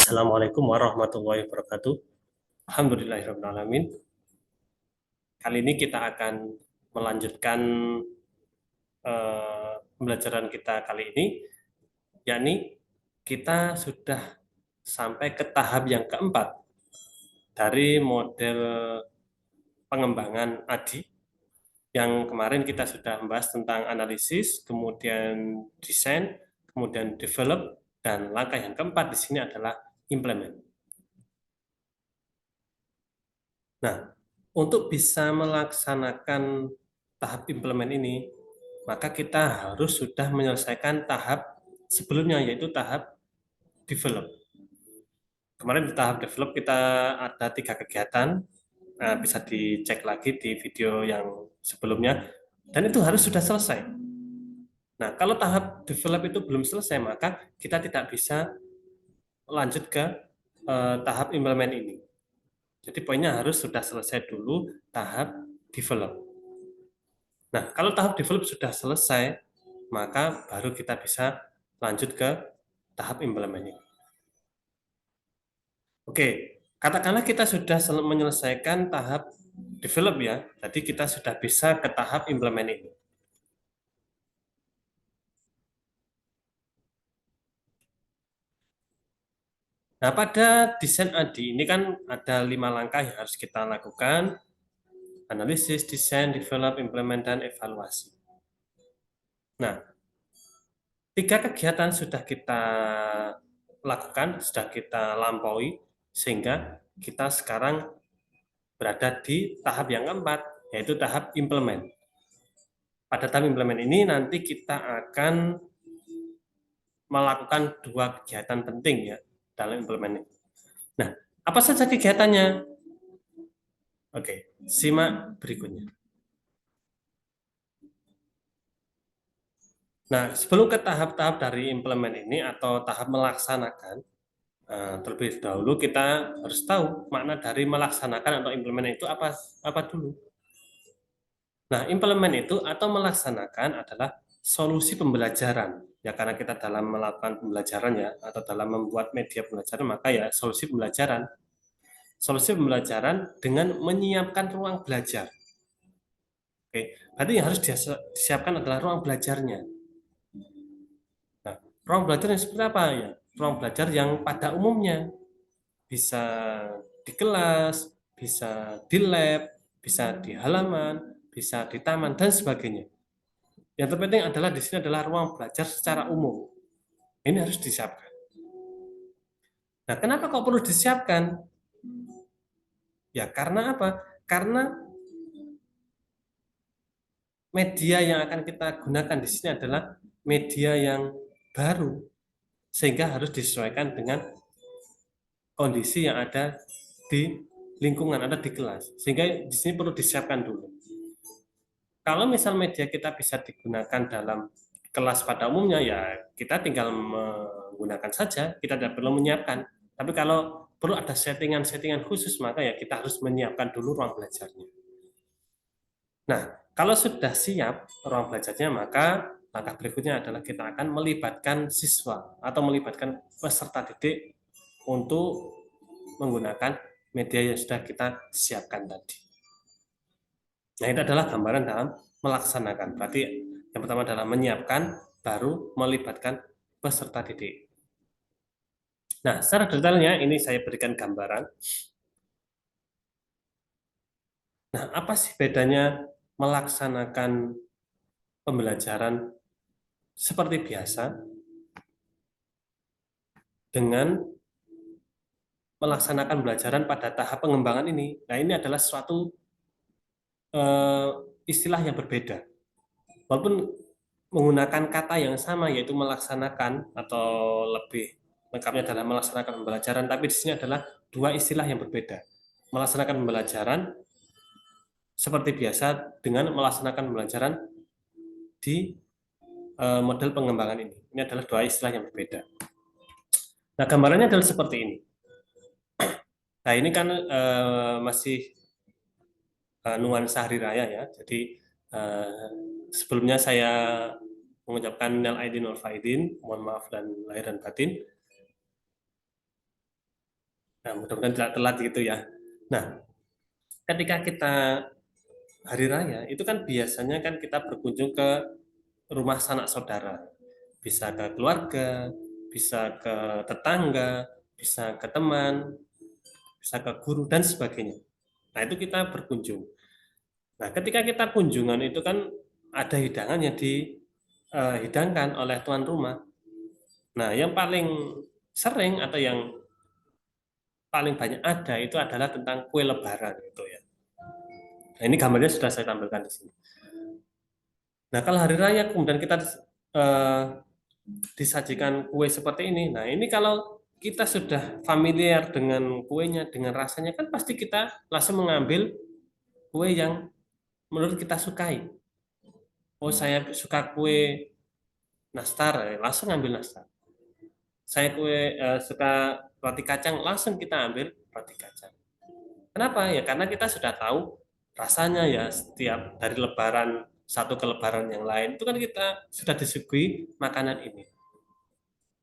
Assalamualaikum warahmatullahi wabarakatuh. Alhamdulillahirabbil alamin. Kali ini kita akan melanjutkan pembelajaran kita kali ini, yakni kita sudah sampai ke tahap yang keempat dari model pengembangan ADI. Yang kemarin kita sudah membahas tentang analisis, kemudian desain, kemudian develop, dan langkah yang keempat di sini adalah implement. Nah, untuk bisa melaksanakan tahap implement ini, maka kita harus sudah menyelesaikan tahap sebelumnya, yaitu tahap develop. Kemarin di tahap develop kita ada 3 kegiatan, bisa dicek lagi di video yang sebelumnya, dan itu harus sudah selesai. Nah, kalau tahap develop itu belum selesai, maka kita tidak bisa lanjut ke tahap implement ini. Jadi poinnya harus sudah selesai dulu tahap develop. Nah, kalau tahap develop sudah selesai, maka baru kita bisa lanjut ke tahap implement ini. Oke, katakanlah kita sudah menyelesaikan tahap develop ya, jadi kita sudah bisa ke tahap implement ini. Nah, pada desain ADI ini kan ada 5 langkah yang harus kita lakukan: analisis, desain, develop, implement, dan evaluasi. Nah, 3 kegiatan sudah kita lakukan, sudah kita lampaui, sehingga kita sekarang berada di tahap yang keempat, yaitu tahap implement. Pada tahap implement ini nanti kita akan melakukan 2 kegiatan penting ya dalam implement ini. Nah, apa saja kegiatannya? Oke, simak berikutnya. Nah, sebelum ke tahap-tahap dari implement ini atau tahap melaksanakan, terlebih dahulu kita harus tahu makna dari melaksanakan atau implement itu apa dulu. Nah, implement itu atau melaksanakan adalah solusi pembelajaran. Ya, karena kita dalam melakukan pembelajaran ya, atau dalam membuat media pembelajaran, maka ya solusi pembelajaran. Solusi pembelajaran dengan menyiapkan ruang belajar. Oke, berarti yang harus disiapkan adalah ruang belajarnya. Nah, ruang belajar yang seperti apa ya? Ruang belajar yang pada umumnya bisa di kelas, bisa di lab, bisa di halaman, bisa di taman dan sebagainya. Yang terpenting adalah di sini adalah ruang belajar secara umum. Ini harus disiapkan. Nah, kenapa kok perlu disiapkan? Ya, karena apa? Karena media yang akan kita gunakan di sini adalah media yang baru, sehingga harus disesuaikan dengan kondisi yang ada di lingkungan, ada di kelas. Sehingga di sini perlu disiapkan dulu. Kalau misal media kita bisa digunakan dalam kelas pada umumnya, ya kita tinggal menggunakan saja, kita tidak perlu menyiapkan. Tapi kalau perlu ada settingan-settingan khusus, maka ya kita harus menyiapkan dulu ruang belajarnya. Nah, kalau sudah siap ruang belajarnya, maka langkah berikutnya adalah kita akan melibatkan siswa atau melibatkan peserta didik untuk menggunakan media yang sudah kita siapkan tadi. Nah, itu adalah gambaran dalam melaksanakan. Berarti yang pertama adalah menyiapkan, baru melibatkan peserta didik. Nah, secara detailnya ini saya berikan gambaran. Nah, apa sih bedanya melaksanakan pembelajaran seperti biasa dengan melaksanakan pembelajaran pada tahap pengembangan ini? Nah, ini adalah suatu eh, istilah yang berbeda. Walaupun menggunakan kata yang sama, yaitu melaksanakan, atau lebih lengkapnya adalah melaksanakan pembelajaran, tapi di sini adalah 2 istilah yang berbeda. Melaksanakan pembelajaran seperti biasa dengan melaksanakan pembelajaran di model pengembangan ini. Ini adalah 2 istilah yang berbeda. Nah, gambarannya adalah seperti ini. Nah, ini kan masih nuansa hari raya ya. Jadi sebelumnya saya mengucapkan minal aidin wal faidin, mohon maaf dan lahir dan batin. Nah, mudah-mudahan tidak telat gitu ya. Nah, ketika kita hari raya, itu kan biasanya kan kita berkunjung ke rumah sanak saudara. Bisa ke keluarga, bisa ke tetangga, bisa ke teman, bisa ke guru, dan sebagainya. Nah, itu kita berkunjung. Nah, ketika kita kunjungan itu kan ada hidangan yang dihidangkan oleh tuan rumah. Nah, yang paling sering atau yang paling banyak ada itu adalah tentang kue lebaran itu ya. Nah, ini gambarnya sudah saya tampilkan di sini. Nah, kalau hari raya kemudian kita eh, disajikan kue seperti ini. Nah, ini kalau kita sudah familiar dengan kuenya, dengan rasanya, kan pasti kita langsung mengambil kue yang menurut kita sukai. Oh, saya suka kue nastar, langsung ambil nastar. Saya suka roti kacang, langsung kita ambil roti kacang. Kenapa? Ya karena kita sudah tahu rasanya ya setiap dari lebaran satu ke lebaran yang lain itu kan kita sudah disuguhi makanan ini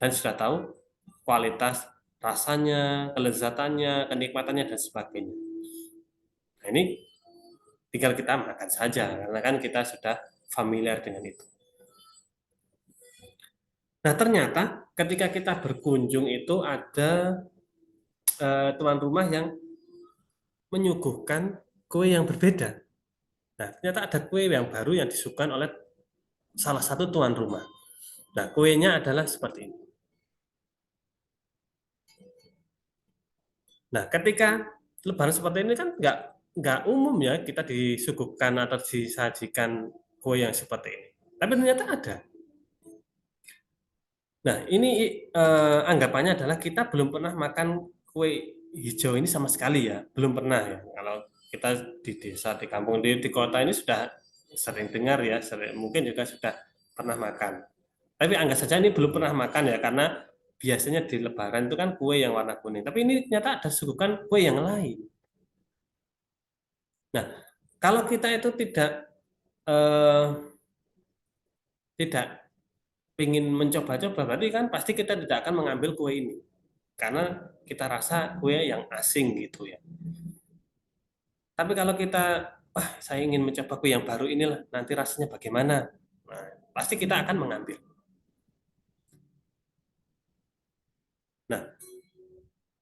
dan sudah tahu kualitas rasanya, kelezatannya, kenikmatannya dan sebagainya. Nah, ini tinggal kita makan saja karena kan kita sudah familiar dengan itu. Nah, ternyata ketika kita berkunjung itu ada tuan rumah yang menyuguhkan kue yang berbeda. Nah, ternyata ada kue yang baru yang disuguhkan oleh salah satu tuan rumah. Nah, kuenya adalah seperti ini. Nah, ketika lebaran seperti ini kan nggak umum ya kita disuguhkan atau disajikan kue yang seperti ini. Tapi ternyata ada. Nah, ini anggapannya adalah kita belum pernah makan kue hijau ini sama sekali ya, belum pernah ya. Kalau kita di desa, di kampung, di kota ini sudah sering dengar ya, mungkin juga sudah pernah makan. Tapi anggap saja ini belum pernah makan ya, karena biasanya di Lebaran itu kan kue yang warna kuning. Tapi ini ternyata ada suguhan kue yang lain. Nah, kalau kita itu eh, tidak ingin mencoba-coba, berarti kan pasti kita tidak akan mengambil kue ini. Karena kita rasa kue yang asing gitu ya. Tapi kalau kita, wah saya ingin mencoba kue yang baru inilah, nanti rasanya bagaimana? Nah, pasti kita akan mengambil. Nah,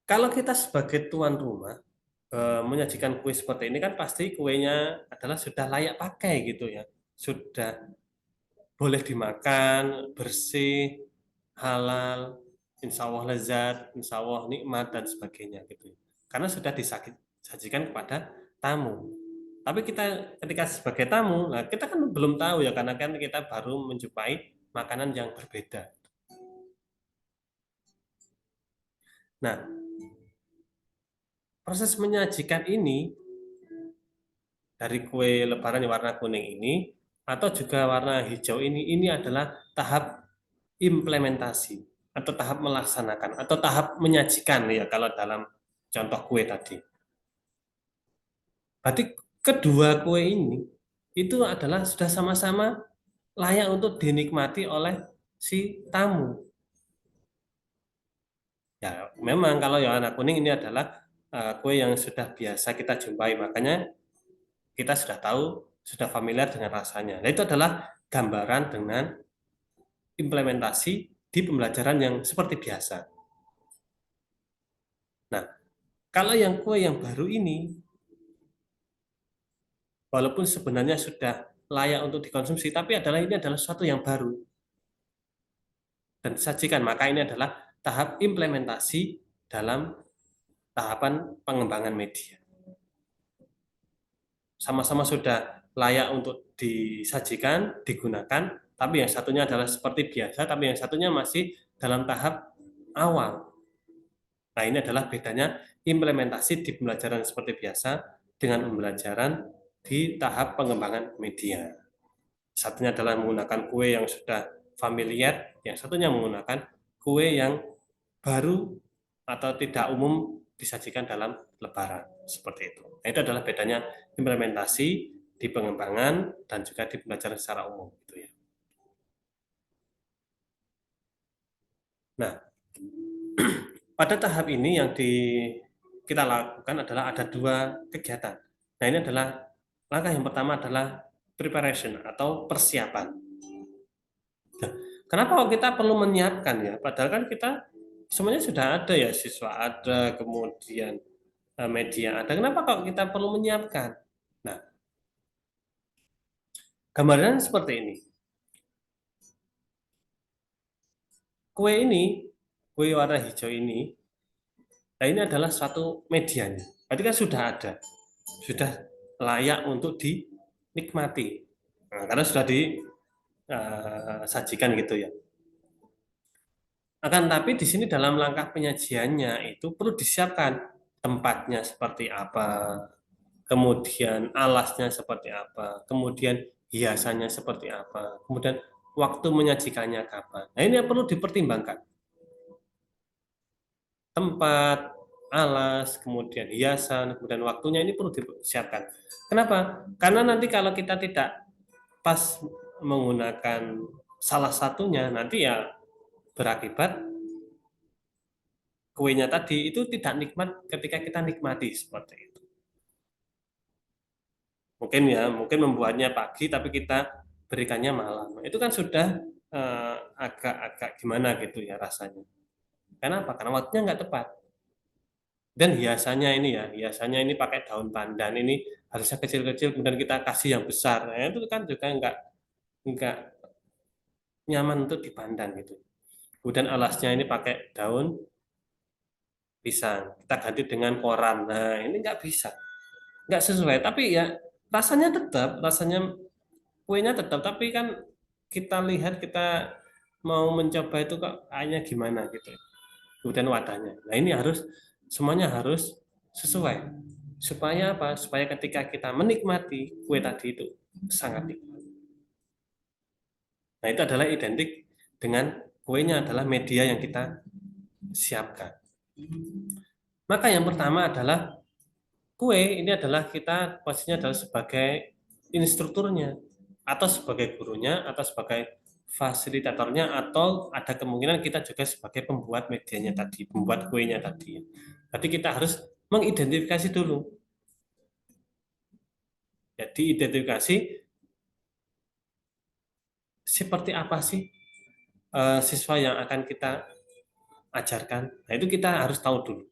kalau kita sebagai tuan rumah menyajikan kue seperti ini kan pasti kuenya adalah sudah layak pakai gitu ya. Sudah boleh dimakan, bersih, halal, insya Allah lezat, insya Allah nikmat dan sebagainya gitu. Karena sudah disajikan kepada tamu. Tapi kita ketika sebagai tamu, nah kita kan belum tahu ya karena kan kita baru menjumpai makanan yang berbeda. Nah, proses menyajikan ini dari kue lebaran yang warna kuning ini atau juga warna hijau ini adalah tahap implementasi atau tahap melaksanakan atau tahap menyajikan ya kalau dalam contoh kue tadi. Berarti kedua kue ini itu adalah sudah sama-sama layak untuk dinikmati oleh si tamu. Ya, memang kalau yang warna kuning ini adalah kue yang sudah biasa kita jumpai, makanya kita sudah tahu, sudah familiar dengan rasanya. Nah, itu adalah gambaran dengan implementasi di pembelajaran yang seperti biasa. Nah, kalau yang kue yang baru ini, walaupun sebenarnya sudah layak untuk dikonsumsi, tapi ini adalah sesuatu yang baru dan disajikan. Maka ini adalah tahap implementasi dalam tahapan pengembangan media. Sama-sama sudah layak untuk disajikan, digunakan, tapi yang satunya adalah seperti biasa, tapi yang satunya masih dalam tahap awal. Nah, ini adalah bedanya implementasi di pembelajaran seperti biasa dengan pembelajaran di tahap pengembangan media. Satunya adalah menggunakan kue yang sudah familiar, yang satunya menggunakan kue yang baru atau tidak umum disajikan dalam lebaran seperti itu. Nah, itu adalah bedanya implementasi di pengembangan dan juga di pembelajaran secara umum gitu ya. Nah, pada tahap ini yang kita lakukan adalah ada dua kegiatan. Nah, ini adalah langkah yang pertama adalah preparation atau persiapan. Nah, kenapa kok kita perlu menyiapkan ya? Padahal kan kita semuanya sudah ada ya, siswa ada, kemudian media ada. Kenapa kok kita perlu menyiapkan? Nah, gambaran seperti ini. Kue ini, kue warna hijau ini, nah ini adalah suatu medianya. Berarti kan sudah ada, sudah layak untuk dinikmati. Nah, karena sudah disajikan gitu ya. Akan tapi di sini dalam langkah penyajiannya itu perlu disiapkan tempatnya seperti apa, kemudian alasnya seperti apa, kemudian hiasannya seperti apa, kemudian waktu menyajikannya kapan. Nah, ini yang perlu dipertimbangkan. Tempat, alas, kemudian hiasan, kemudian waktunya ini perlu disiapkan. Kenapa? Karena nanti kalau kita tidak pas menggunakan salah satunya, nanti ya berakibat kuenya tadi itu tidak nikmat ketika kita nikmati seperti itu. Mungkin ya, mungkin membuatnya pagi tapi kita berikannya malam. Itu kan sudah agak-agak gimana gitu ya rasanya. Kenapa? Karena waktunya nggak tepat. Dan hiasannya ini ya, hiasannya ini pakai daun pandan ini harusnya kecil-kecil kemudian kita kasih yang besar. Nah, itu kan juga nggak nyaman untuk dipandang gitu. Kemudian alasnya ini pakai daun pisang, kita ganti dengan koran. Nah, ini nggak bisa, nggak sesuai. Tapi ya rasanya tetap, rasanya kuenya tetap. Tapi kan kita lihat, kita mau mencoba itu kok kayaknya gimana gitu. Kemudian wadahnya. Nah, ini harus semuanya harus sesuai. Supaya apa? Supaya ketika kita menikmati kue tadi itu sangat nikmat. Nah, itu adalah identik dengan kuenya adalah media yang kita siapkan. Maka yang pertama adalah kue ini adalah kita posisinya adalah sebagai instrukturnya atau sebagai gurunya atau sebagai fasilitatornya atau ada kemungkinan kita juga sebagai pembuat medianya tadi, pembuat kuenya tadi. Jadi kita harus mengidentifikasi dulu. Jadi identifikasi seperti apa sih siswa yang akan kita ajarkan. Nah, itu kita harus tahu dulu.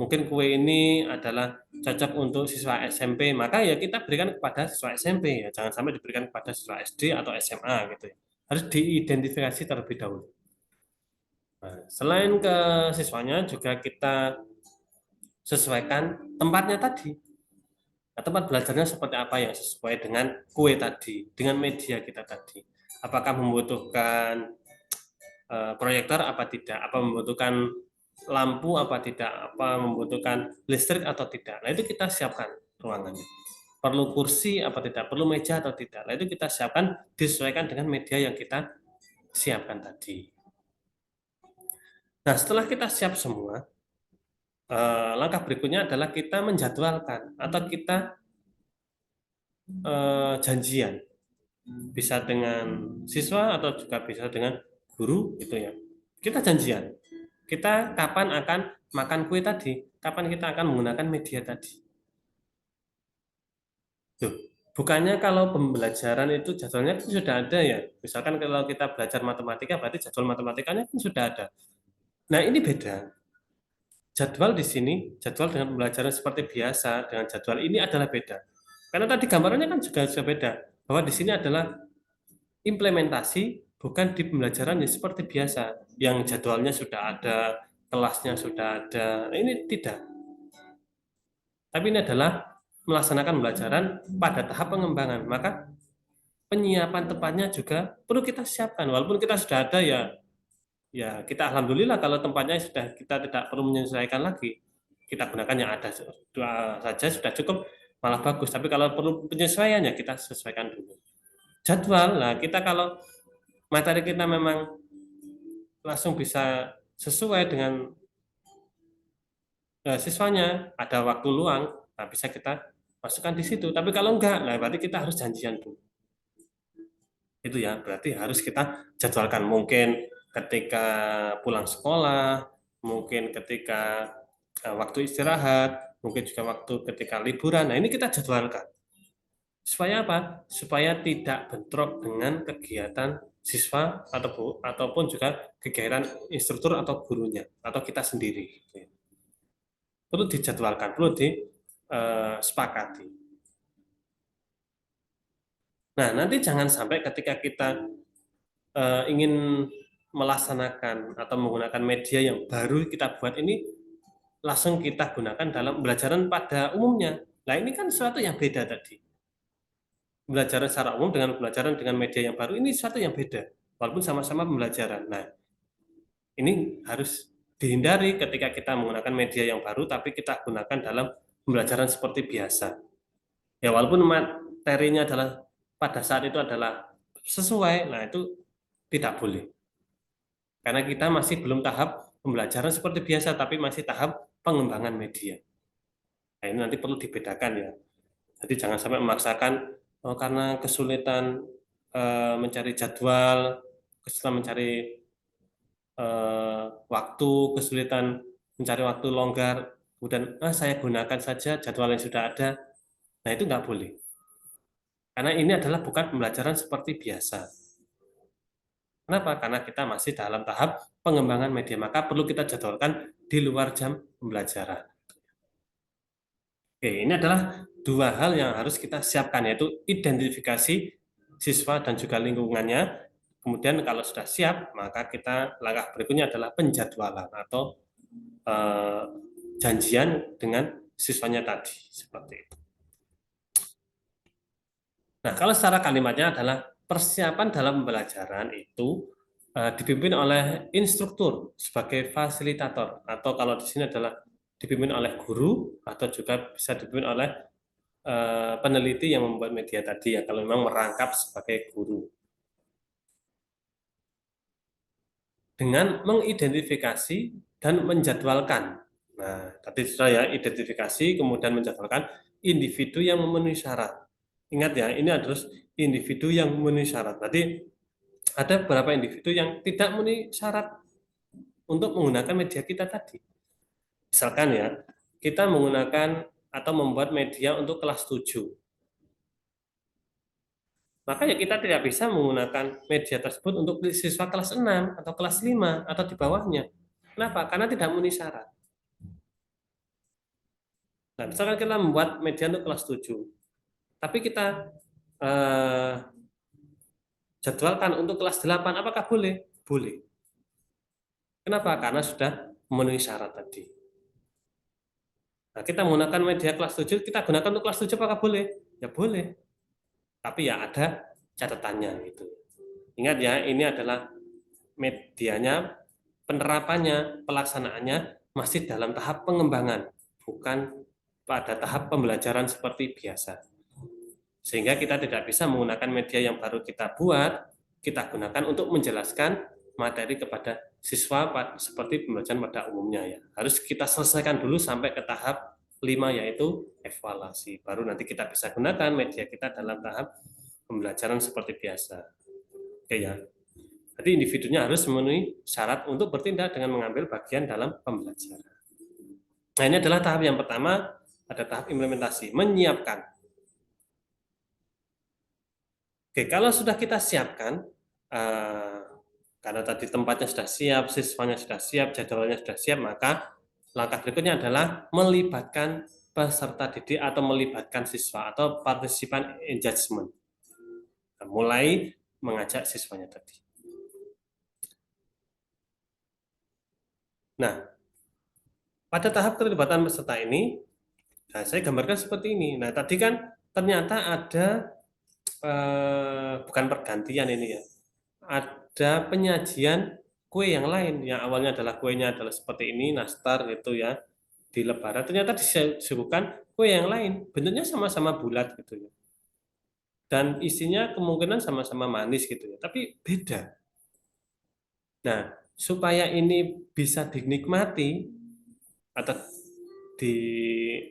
Mungkin kue ini adalah cocok untuk siswa SMP, maka ya kita berikan kepada siswa SMP ya, jangan sampai diberikan kepada siswa SD atau SMA gitu ya. Harus diidentifikasi terlebih dahulu. Nah, selain ke siswanya juga kita sesuaikan tempatnya tadi. Nah, tempat belajarnya seperti apa yang sesuai dengan kue tadi, dengan media kita tadi. Apakah membutuhkan proyektor apa tidak, apa membutuhkan lampu apa tidak, apa membutuhkan listrik atau tidak. Nah, itu kita siapkan ruangannya. Perlu kursi apa tidak, perlu meja atau tidak. Nah, itu kita siapkan disesuaikan dengan media yang kita siapkan tadi. Nah, setelah kita siap semua, langkah berikutnya adalah kita menjadwalkan atau kita janjian. Bisa dengan siswa atau juga bisa dengan guru gitu ya. Kita janjian. Kita kapan akan makan kue tadi? Kapan kita akan menggunakan media tadi? Tuh, bukannya kalau pembelajaran itu jadwalnya kan sudah ada ya. Misalkan kalau kita belajar matematika, berarti jadwal matematikanya kan sudah ada. Nah, ini beda. Jadwal di sini, jadwal dengan pembelajaran seperti biasa, dengan jadwal ini adalah beda. Karena tadi gambarannya kan juga sudah beda. Bahwa di sini adalah implementasi, bukan di pembelajaran yang seperti biasa. Yang jadwalnya sudah ada, kelasnya sudah ada. Nah, ini tidak. Tapi ini adalah melaksanakan pembelajaran pada tahap pengembangan. Maka penyiapan tempatnya juga perlu kita siapkan. Walaupun kita sudah ada ya, ya kita alhamdulillah kalau tempatnya sudah kita tidak perlu menyesuaikan lagi. Kita gunakan yang ada dua saja sudah cukup, malah bagus. Tapi kalau perlu penyesuaian ya kita sesuaikan dulu. Jadwal, nah kita kalau materi kita memang langsung bisa sesuai dengan siswanya, ada waktu luang, nah bisa kita masukkan di situ. Tapi kalau enggak, nah berarti kita harus janjian dulu. Itu ya, berarti harus kita jadwalkan mungkin ketika pulang sekolah mungkin ketika waktu istirahat, mungkin juga waktu ketika liburan. Nah, ini kita jadwalkan. Supaya apa? Supaya tidak bentrok dengan kegiatan siswa ataupun juga kegiatan instruktur atau gurunya atau kita sendiri. Perlu dijadwalkan, perlu disepakati. Nah, nanti jangan sampai ketika kita ingin melaksanakan atau menggunakan media yang baru kita buat ini langsung kita gunakan dalam pembelajaran pada umumnya. Nah, ini kan sesuatu yang beda tadi. Pembelajaran secara umum dengan pembelajaran dengan media yang baru ini sesuatu yang beda, walaupun sama-sama pembelajaran. Nah, ini harus dihindari ketika kita menggunakan media yang baru, tapi kita gunakan dalam pembelajaran seperti biasa. Ya, walaupun materinya adalah pada saat itu adalah sesuai, nah itu tidak boleh. Karena kita masih belum tahap pembelajaran seperti biasa, tapi masih tahap pengembangan media. Nah, ini nanti perlu dibedakan ya. Jadi jangan sampai memaksakan karena kesulitan mencari jadwal, kesulitan mencari waktu, kesulitan mencari waktu longgar, kemudian saya gunakan saja jadwal yang sudah ada. Nah, itu nggak boleh. Karena ini adalah bukan pembelajaran seperti biasa. Kenapa? Karena kita masih dalam tahap pengembangan media, maka perlu kita jadwalkan di luar jam pembelajaran. Oke, ini adalah dua hal yang harus kita siapkan, yaitu identifikasi siswa dan juga lingkungannya. Kemudian kalau sudah siap, maka kita langkah berikutnya adalah penjadwalan atau eh, janjian dengan siswanya tadi, seperti itu. Nah, kalau secara kalimatnya adalah persiapan dalam pembelajaran itu dipimpin oleh instruktur sebagai fasilitator, atau kalau di sini adalah dipimpin oleh guru, atau juga bisa dipimpin oleh peneliti yang membuat media tadi ya, kalau memang merangkap sebagai guru. Dengan mengidentifikasi dan menjadwalkan. Nah, tadi sudah ya, identifikasi, kemudian menjadwalkan individu yang memenuhi syarat. Ingat ya, ini adalah individu yang memenuhi syarat. Tadi ada beberapa individu yang tidak memenuhi syarat untuk menggunakan media kita tadi. Misalkan ya, kita menggunakan atau membuat media untuk kelas 7. Maka ya kita tidak bisa menggunakan media tersebut untuk siswa kelas 6 atau kelas 5 atau di bawahnya. Kenapa? Karena tidak memenuhi syarat. Nah, misalkan kita membuat media untuk kelas 7, tapi kita eh, jadwalkan untuk kelas 8, apakah boleh? Boleh. Kenapa? Karena sudah memenuhi syarat tadi. Nah, kita menggunakan media kelas 7, kita gunakan untuk kelas 7, apakah boleh? Ya boleh. Tapi ya ada catatannya gitu. Ingat ya, ini adalah medianya, penerapannya, pelaksanaannya masih dalam tahap pengembangan, bukan pada tahap pembelajaran seperti biasa. Sehingga kita tidak bisa menggunakan media yang baru kita buat, kita gunakan untuk menjelaskan materi kepada siswa seperti pembelajaran pada umumnya ya. Harus kita selesaikan dulu sampai ke tahap 5, yaitu evaluasi. Baru nanti kita bisa gunakan media kita dalam tahap pembelajaran seperti biasa. Oke ya. Jadi individunya harus memenuhi syarat untuk bertindak dengan mengambil bagian dalam pembelajaran. Nah, ini adalah tahap yang pertama, ada tahap implementasi, menyiapkan. Oke, kalau sudah kita siapkan, karena tadi tempatnya sudah siap, siswanya sudah siap, jadwalnya sudah siap, maka langkah berikutnya adalah melibatkan peserta didik atau melibatkan siswa atau partisipan engagement. Mulai mengajak siswanya tadi. Nah, pada tahap keterlibatan peserta ini, nah, saya gambarkan seperti ini. Nah, tadi kan ternyata ada bukan pergantian ini ya, ada penyajian kue yang lain. Yang awalnya adalah kuenya adalah seperti ini, nastar gitu ya, di Lebaran. Ternyata disuguhkan kue yang lain, bentuknya sama-sama bulat gitu ya, dan isinya kemungkinan sama-sama manis gitu ya, tapi beda. Nah, supaya ini bisa dinikmati atau di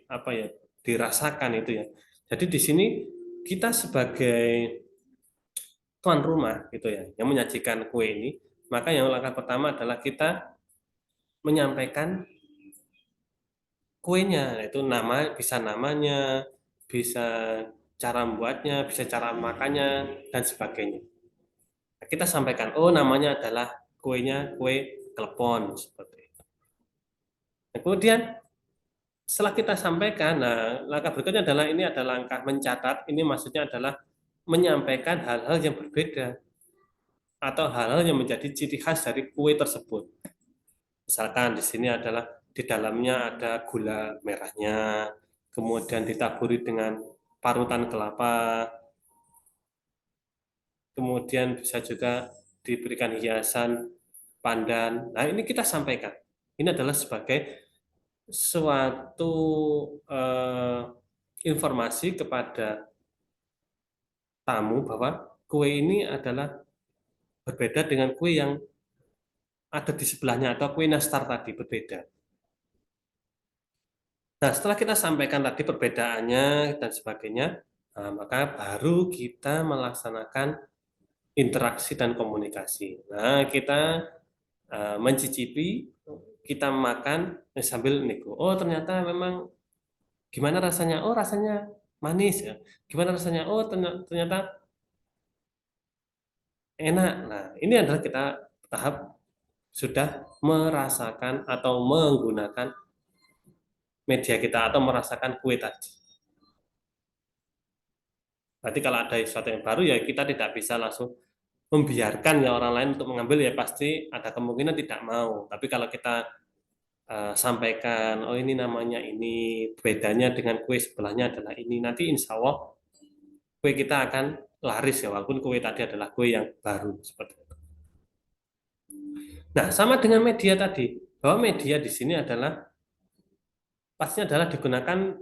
apa ya, dirasakan itu ya. Jadi di sini kita sebagai tuan rumah gitu ya, yang menyajikan kue ini, maka yang langkah pertama adalah kita menyampaikan kuenya, yaitu nama, bisa namanya, bisa cara membuatnya, bisa cara makannya, dan sebagainya. Nah, kita sampaikan, oh namanya adalah kuenya kue klepon seperti itu. Nah, kemudian setelah kita sampaikan, nah langkah berikutnya adalah ini adalah langkah mencatat. Ini maksudnya adalah menyampaikan hal-hal yang berbeda atau hal-hal yang menjadi ciri khas dari kue tersebut. Misalkan di sini adalah di dalamnya ada gula merahnya, kemudian ditaburi dengan parutan kelapa, kemudian bisa juga diberikan hiasan pandan. Nah, ini kita sampaikan. Ini adalah sebagai suatu eh, informasi kepada tamu bahwa kue ini adalah berbeda dengan kue yang ada di sebelahnya atau kue nastar tadi berbeda. Nah, setelah kita sampaikan tadi perbedaannya dan sebagainya, nah, maka baru kita melaksanakan interaksi dan komunikasi. Nah, kita mencicipi, kita makan sambil nego. Oh, ternyata memang gimana rasanya? Oh, rasanya manis ya. Gimana rasanya? Oh, ternyata enak. Nah, ini adalah kita tahap sudah merasakan atau menggunakan media kita atau merasakan kue tadi. Berarti kalau ada sesuatu yang baru ya kita tidak bisa langsung membiarkan ya orang lain untuk mengambil ya pasti ada kemungkinan tidak mau. Tapi kalau kita sampaikan, oh ini namanya ini, bedanya dengan kue sebelahnya adalah ini, nanti insya Allah kue kita akan laris ya walaupun kue tadi adalah kue yang baru seperti itu. Nah, sama dengan media tadi, bahwa media di sini adalah pastinya adalah digunakan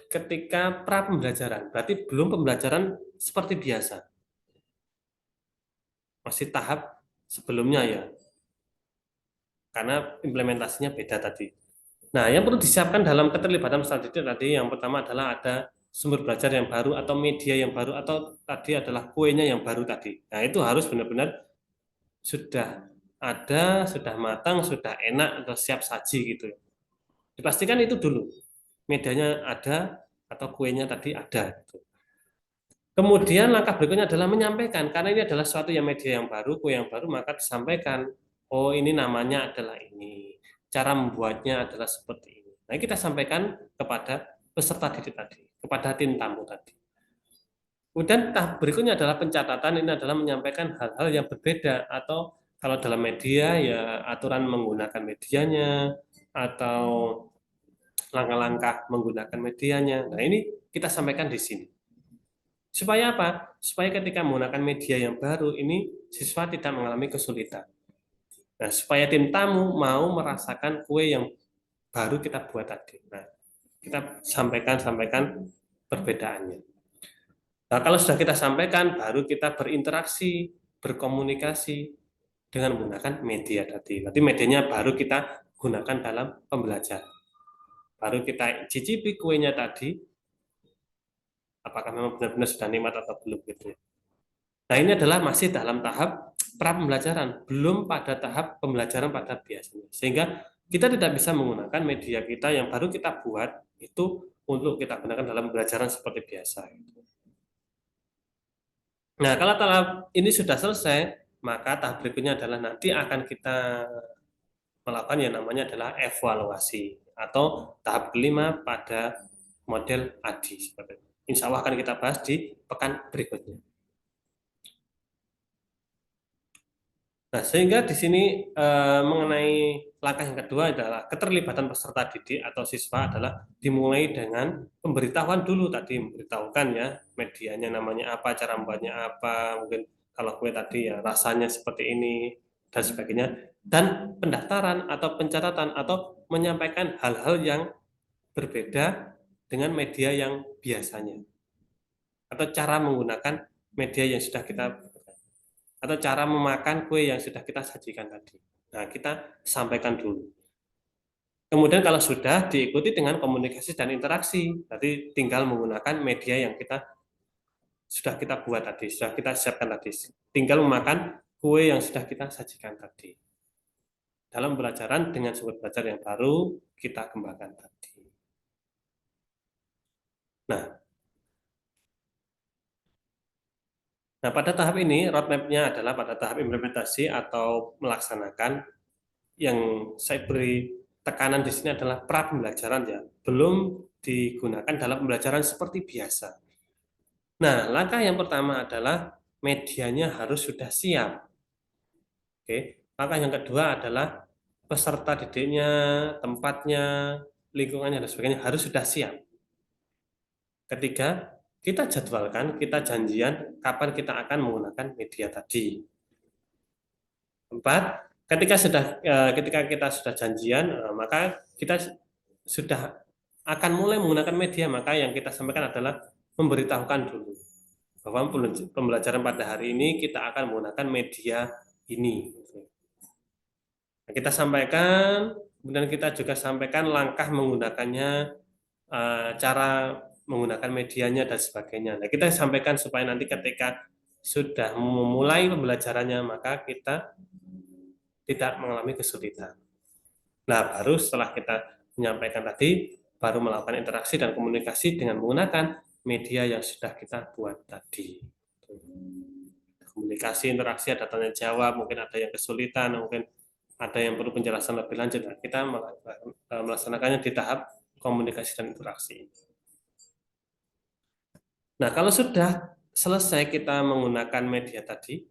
ketika pra pembelajaran. Berarti belum pembelajaran seperti biasa. Masih tahap sebelumnya ya. Karena implementasinya beda tadi. Nah, yang perlu disiapkan dalam keterlibatan selanjutnya tadi yang pertama adalah ada sumber belajar yang baru atau media yang baru atau tadi adalah kuenya yang baru tadi. Nah, itu harus benar-benar sudah ada, sudah matang, sudah enak atau siap saji gitu. Dipastikan itu dulu. Medianya ada atau kuenya tadi ada gitu. Kemudian langkah berikutnya adalah menyampaikan, karena ini adalah suatu yang media yang baru, kue yang baru, maka disampaikan, oh ini namanya adalah ini, cara membuatnya adalah seperti ini. Nah, kita sampaikan kepada peserta didik tadi, kepada tim tamu tadi. Kemudian tahap berikutnya adalah pencatatan, ini adalah menyampaikan hal-hal yang berbeda, atau kalau dalam media ya aturan menggunakan medianya, atau langkah-langkah menggunakan medianya. Nah, ini kita sampaikan di sini. Supaya apa? Supaya ketika menggunakan media yang baru ini siswa tidak mengalami kesulitan. Nah, supaya tim tamu mau merasakan kue yang baru kita buat tadi. Nah, kita sampaikan perbedaannya. Nah, kalau sudah kita sampaikan, baru kita berinteraksi, berkomunikasi dengan menggunakan media tadi. Nanti medianya baru kita gunakan dalam pembelajaran. Baru kita cicipi kuenya tadi, apakah memang benar-benar sudah nikmat atau belum gitu. Nah, ini adalah masih dalam tahap pra pembelajaran, belum pada tahap pembelajaran pada biasanya. Sehingga kita tidak bisa menggunakan media kita yang baru kita buat itu untuk kita gunakan dalam pembelajaran seperti biasa. Nah, kalau tahap ini sudah selesai, maka tahap berikutnya adalah nanti akan kita melakukan yang namanya adalah evaluasi atau tahap kelima pada model ADI. Insya Allah akan kita bahas di pekan berikutnya. Nah, sehingga di sini mengenai langkah yang kedua adalah keterlibatan peserta didik atau siswa adalah dimulai dengan pemberitahuan dulu tadi, memberitahukan ya medianya namanya apa, cara membuatnya apa, mungkin kalau kue tadi ya rasanya seperti ini dan sebagainya, dan pendaftaran atau pencatatan atau menyampaikan hal-hal yang berbeda dengan media yang biasanya atau cara menggunakan media yang sudah kita atau cara memakan kue yang sudah kita sajikan tadi. Nah, kita sampaikan dulu. Kemudian kalau sudah diikuti dengan komunikasi dan interaksi, tadi tinggal menggunakan media yang sudah kita buat tadi, sudah kita siapkan tadi. Tinggal memakan kue yang sudah kita sajikan tadi. dalam pembelajaran dengan sumber belajar yang baru kita kembangkan tadi. Nah, pada tahap ini roadmap-nya adalah pada tahap implementasi atau melaksanakan. Yang saya beri tekanan di sini adalah pra pembelajaran ya, belum digunakan dalam pembelajaran seperti biasa. Nah, langkah yang pertama adalah medianya harus sudah siap. Oke. Langkah yang kedua adalah peserta didiknya, tempatnya, lingkungannya dan sebagainya harus sudah siap. Ketiga, kita jadwalkan, kita janjian kapan kita akan menggunakan media tadi. Empat, ketika kita sudah janjian, maka kita sudah akan mulai menggunakan media, maka yang kita sampaikan adalah memberitahukan dulu bahwa pembelajaran pada hari ini kita akan menggunakan media ini. Nah, kita sampaikan, kemudian kita juga sampaikan langkah menggunakannya, cara menggunakan medianya dan sebagainya. Nah, kita sampaikan supaya nanti ketika sudah memulai pembelajarannya, maka kita tidak mengalami kesulitan. Nah, baru setelah kita menyampaikan tadi, baru melakukan interaksi dan komunikasi dengan menggunakan media yang sudah kita buat tadi. Komunikasi, interaksi, ada tanya jawab, mungkin ada yang kesulitan, mungkin ada yang perlu penjelasan lebih lanjut. Nah, kita melaksanakannya di tahap komunikasi dan interaksi. Nah, kalau sudah selesai kita menggunakan media tadi,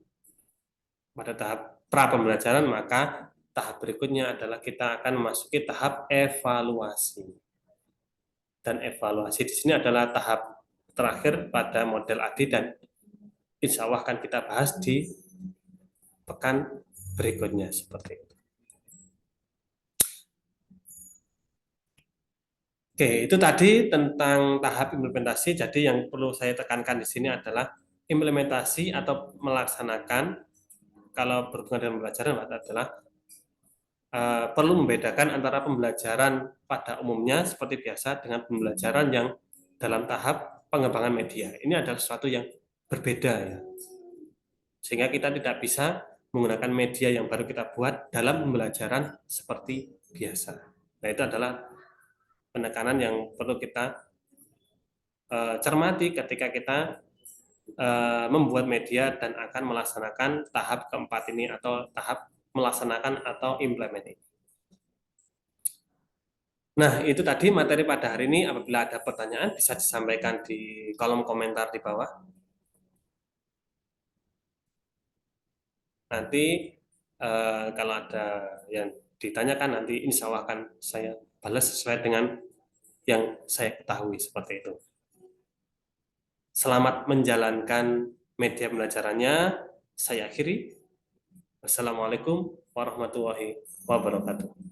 pada tahap pra pembelajaran, maka tahap berikutnya adalah kita akan memasuki tahap evaluasi. Dan evaluasi di sini adalah tahap terakhir pada model ADI dan insya Allah akan kita bahas di pekan berikutnya seperti itu. Oke, itu tadi tentang tahap implementasi. Jadi yang perlu saya tekankan di sini adalah implementasi atau melaksanakan kalau berhubungan dengan pembelajaran adalah perlu membedakan antara pembelajaran pada umumnya seperti biasa dengan pembelajaran yang dalam tahap pengembangan media. Ini adalah sesuatu yang berbeda ya. Sehingga kita tidak bisa menggunakan media yang baru kita buat dalam pembelajaran seperti biasa. Nah, itu adalah penekanan yang perlu kita cermati ketika kita membuat media dan akan melaksanakan tahap keempat ini atau tahap melaksanakan atau implement. Nah, itu tadi materi pada hari ini. Apabila ada pertanyaan, bisa disampaikan di kolom komentar di bawah. Nanti kalau ada yang ditanyakan, nanti insya Allah akan saya balas sesuai dengan yang saya ketahui seperti itu. Selamat menjalankan media pembelajarannya. Saya akhiri. Wassalamualaikum warahmatullahi wabarakatuh.